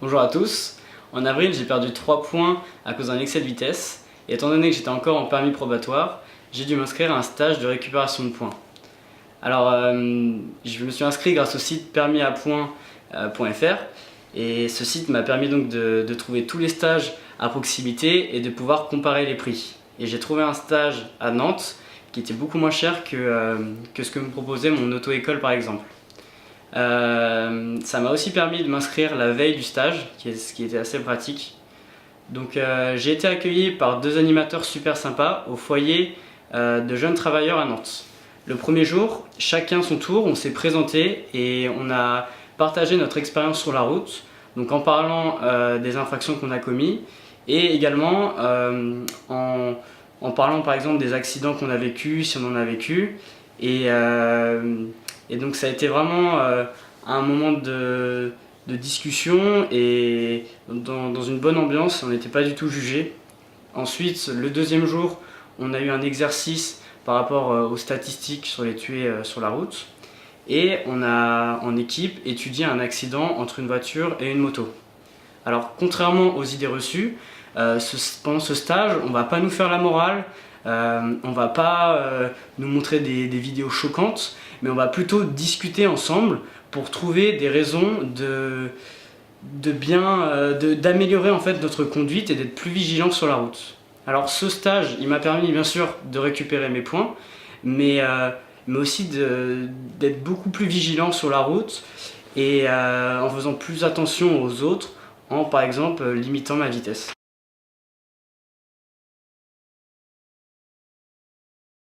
Bonjour à tous. En avril, j'ai perdu 3 points à cause d'un excès de vitesse. Et étant donné que j'étais encore en permis probatoire, j'ai dû m'inscrire à un stage de récupération de points. Alors, je me suis inscrit grâce au site permisapoints.fr et ce site m'a permis donc de trouver tous les stages à proximité et de pouvoir comparer les prix. Et j'ai trouvé un stage à Nantes qui était beaucoup moins cher que ce que me proposait mon auto-école par exemple. Ça m'a aussi permis de m'inscrire la veille du stage, ce qui était assez pratique. Donc j'ai été accueilli par 2 animateurs super sympas au foyer de jeunes travailleurs à Nantes. Le premier jour, chacun son tour, on s'est présenté et on a partagé notre expérience sur la route, donc en parlant des infractions qu'on a commis et également en parlant par exemple des accidents qu'on a vécus, si on en a vécu. Et donc ça a été vraiment un moment de discussion et dans une bonne ambiance, on n'était pas du tout jugés. Ensuite, le deuxième jour, on a eu un exercice par rapport aux statistiques sur les tués sur la route. Et on a en équipe étudié un accident entre une voiture et une moto. Alors contrairement aux idées reçues, pendant ce stage, on ne va pas nous faire la morale, on ne va pas nous montrer des vidéos choquantes, mais on va plutôt discuter ensemble pour trouver des raisons d'améliorer en fait notre conduite et d'être plus vigilant sur la route. Alors ce stage, il m'a permis bien sûr de récupérer mes points, mais aussi d'être beaucoup plus vigilant sur la route et en faisant plus attention aux autres, en par exemple limitant ma vitesse.